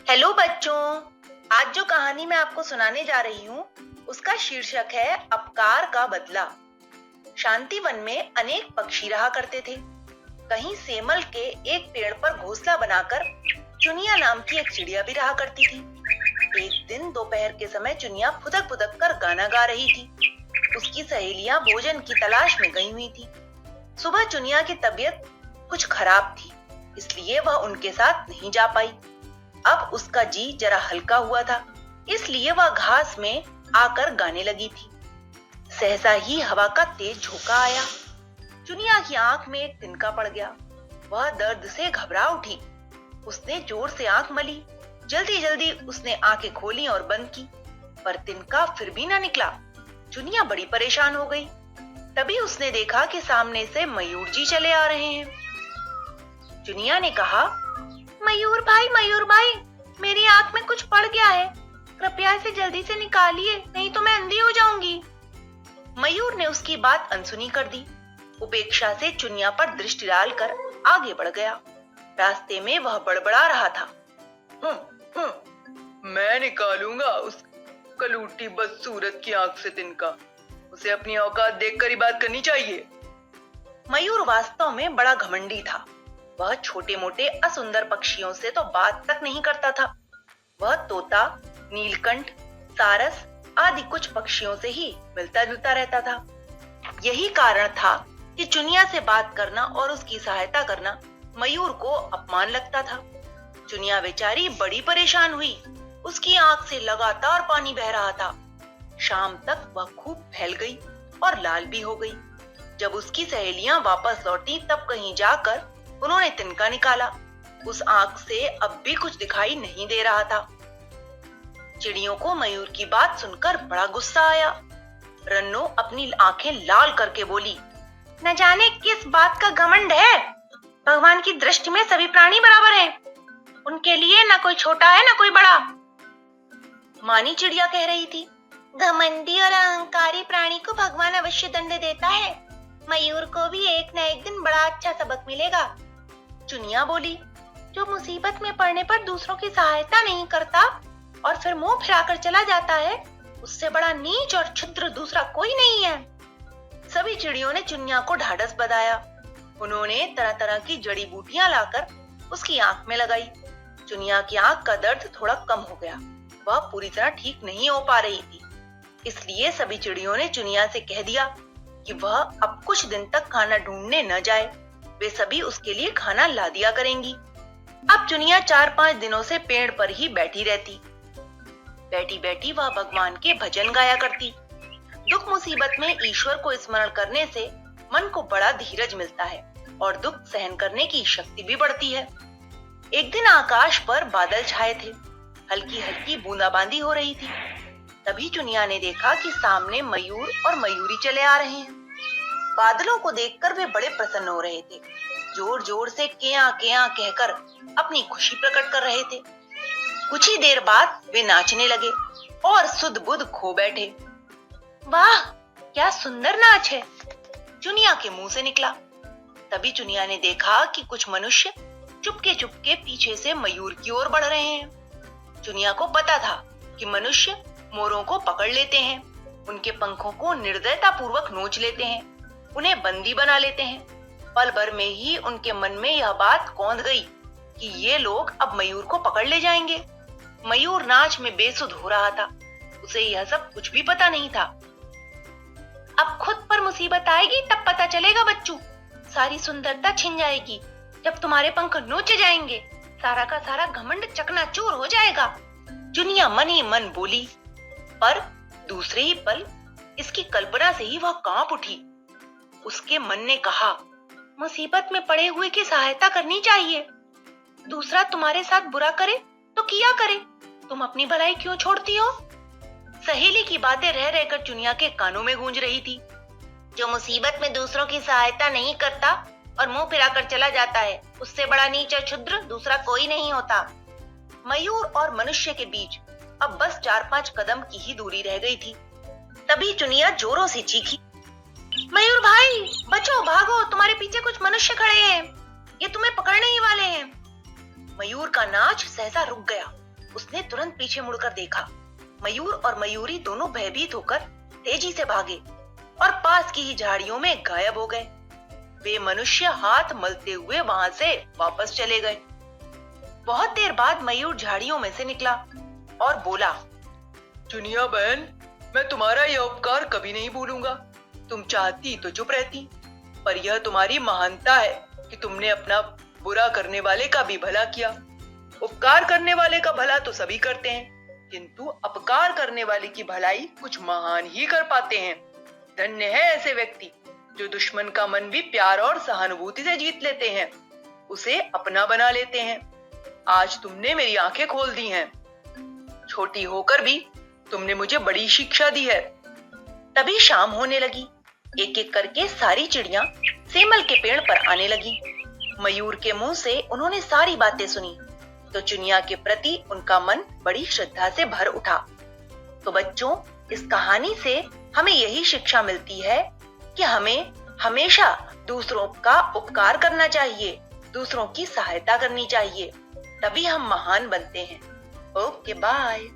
Hello बच्चों, आज जो कहानी मैं आपको सुनाने जा रही हूँ उसका शीर्षक है अपकार का बदला। शांति वन में अनेक पक्षी रहा करते थे। कहीं सेमल के एक पेड़ पर घोंसला बनाकर चुनिया नाम की एक चिड़िया भी रहा करती थी। एक दिन दोपहर के समय चुनिया फुदक फुदक कर गाना गा रही थी। उसकी सहेलियां भोजन की तलाश में गई हुई थी। सुबह चुनिया की तबीयत कुछ खराब थी, इसलिए वह उनके साथ नहीं जा पाई। अब उसका जी जरा हल्का हुआ था, इसलिए वह घास में आकर गाने लगी थी। सहसा ही हवा का तेज झोंका आया। चुनिया की आंख में एक तिनका पड़ गया। वह दर्द से घबरा उठी। उसने जोर से आंख मली। जल्दी जल्दी उसने आंखें खोली और बंद की, पर तिनका फिर भी ना निकला। चुनिया बड़ी परेशान हो गई। तभी उसने देखा कि सामने से मयूर जी चले आ रहे हैं। चुनिया ने कहा, मयूर भाई, मेरी आंख में कुछ पड़ गया है, कृपया इसे जल्दी से निकालिए, नहीं तो मैं अंधी हो जाऊंगी। मयूर ने उसकी बात अनसुनी कर दी। उपेक्षा से चुनिया पर दृष्टि डालकर आगे बढ़ गया। रास्ते में वह बड़बड़ा रहा था, मैं निकालूंगा उस कलूटी बदसूरत की आंख से तिनका। उसे अपनी औकात देखकर ही बात करनी चाहिए। मयूर वास्तव में बड़ा घमंडी था। वह छोटे मोटे असुंदर पक्षियों से तो बात तक नहीं करता था। वह तोता, नीलकंठ, सारस आदि कुछ पक्षियों से ही मिलता जुलता रहता था। यही कारण था कि चुनिया से बात करना और उसकी सहायता करना मयूर को अपमान लगता था। चुनिया बेचारी बड़ी परेशान हुई। उसकी आंख से लगातार पानी बह रहा था। शाम तक वह खूब फैल गई और लाल भी हो गई। जब उसकी सहेलियां वापस लौटी तब कहीं जाकर उन्होंने तिनका निकाला। उस आंख से अब भी कुछ दिखाई नहीं दे रहा था। चिड़ियों को मयूर की बात सुनकर बड़ा गुस्सा आया। रन्नू अपनी आंखें लाल करके बोली, न जाने किस बात का घमंड है। भगवान की दृष्टि में सभी प्राणी बराबर हैं। उनके लिए न कोई छोटा है न कोई बड़ा। मानी चिड़िया कह रही थी, घमंडी और अहंकारी प्राणी को भगवान अवश्य दंड देता है। मयूर को भी एक न एक दिन बड़ा अच्छा सबक मिलेगा। चुनिया बोली, जो मुसीबत में पड़ने पर दूसरों की सहायता नहीं करता और फिर मुंह फिराकर चला जाता है, उससे बड़ा नीच और क्षुद्र दूसरा कोई नहीं है। सभी चिड़ियों ने चुनिया को ढाढ़स बंधाया। उन्होंने तरह तरह की जड़ी बूटियां लाकर उसकी आंख में लगाई। चुनिया की आंख का दर्द थोड़ा कम हो गया। वह पूरी तरह ठीक नहीं हो पा रही थी, इसलिए सभी चिड़ियों ने चुनिया से कह दिया कि वह अब कुछ दिन तक खाना ढूंढने न जाए। वे सभी उसके लिए खाना ला दिया करेंगी। अब चुनिया 4-5 दिनों से पेड़ पर ही बैठी रहती। बैठी बैठी वह भगवान के भजन गाया करती। दुख मुसीबत में ईश्वर को स्मरण करने से मन को बड़ा धीरज मिलता है और दुख सहन करने की शक्ति भी बढ़ती है। एक दिन आकाश पर बादल छाए थे। हल्की हल्की बूंदाबांदी हो रही थी। तभी चुनिया ने देखा कि सामने मयूर और मयूरी चले आ रहे हैं। बादलों को देखकर वे बड़े प्रसन्न हो रहे थे। जोर जोर से केया केया कहकर अपनी खुशी प्रकट कर रहे थे। कुछ ही देर बाद वे नाचने लगे और सुध बुध खो बैठे। वाह, क्या सुंदर नाच है, चुनिया के मुंह से निकला। तभी चुनिया ने देखा कि कुछ मनुष्य चुपके चुपके पीछे से मयूर की ओर बढ़ रहे हैं। चुनिया को पता था कि मनुष्य मोरों को पकड़ लेते हैं, उनके पंखों को निर्दयता पूर्वक नोच लेते हैं, उन्हें बंदी बना लेते हैं। पल भर में ही उनके मन में यह बात कौंध गई कि ये लोग अब मयूर को पकड़ ले जाएंगे। मयूर नाच में बेसुध हो रहा था। उसे यह सब कुछ भी पता नहीं था। अब खुद पर मुसीबत आएगी तब पता चलेगा बच्चों। सारी सुंदरता छिन जाएगी जब तुम्हारे पंख नोचे जाएंगे। सारा का सारा घमंड चकनाचूर हो जाएगा। चुनिया मन ही मन बोली, पर दूसरे ही पल इसकी कल्पना से ही वह कांप उठी। उसके मन ने कहा, मुसीबत में पड़े हुए की सहायता करनी चाहिए। दूसरा तुम्हारे साथ बुरा करे तो किया करे, तुम अपनी भलाई क्यों छोड़ती हो? सहेली की बातें रह रहकर चुनिया के कानों में गूंज रही थी। जो मुसीबत में दूसरों की सहायता नहीं करता और मुंह फिराकर चला जाता है, उससे बड़ा नीच और क्षुद्र दूसरा कोई नहीं होता। मयूर और मनुष्य के बीच अब बस 4-5 कदम की ही दूरी रह गई थी। तभी चुनिया जोरों से चीखी, मयूर भाई, बचो, भागो, तुम्हारे पीछे कुछ मनुष्य खड़े हैं, ये तुम्हें पकड़ने ही वाले हैं। मयूर का नाच सहसा रुक गया। उसने तुरंत पीछे मुड़कर देखा। मयूर और मयूरी दोनों भयभीत होकर तेजी से भागे और पास की ही झाड़ियों में गायब हो गए। वे मनुष्य हाथ मलते हुए वहां से वापस चले गए। बहुत देर बाद मयूर झाड़ियों में से निकला और बोला, चुनिया बहन, मैं तुम्हारा यह उपकार कभी नहीं भूलूंगा। तुम चाहती तो चुप रहती, पर यह तुम्हारी महानता है कि तुमने अपना बुरा करने वाले का भी भला किया। उपकार करने वाले का भला तो सभी करते हैं, किंतु अपकार करने वाले की भलाई कुछ महान ही कर पाते हैं। धन्य है ऐसे व्यक्ति जो दुश्मन का मन भी प्यार और सहानुभूति से जीत लेते हैं, उसे अपना बना लेते हैं। आज तुमने मेरी आंखें खोल दी हैं। छोटी होकर भी तुमने मुझे बड़ी शिक्षा दी है। तभी शाम होने लगी। एक एक करके सारी चिड़ियां सेमल के पेड़ पर आने लगी। मयूर के मुंह से उन्होंने सारी बातें सुनी तो चुनिया के प्रति उनका मन बड़ी श्रद्धा से भर उठा। तो बच्चों, इस कहानी से हमें यही शिक्षा मिलती है कि हमें हमेशा दूसरों का उपकार करना चाहिए, दूसरों की सहायता करनी चाहिए, तभी हम महान बनते हैं। Okay, bye.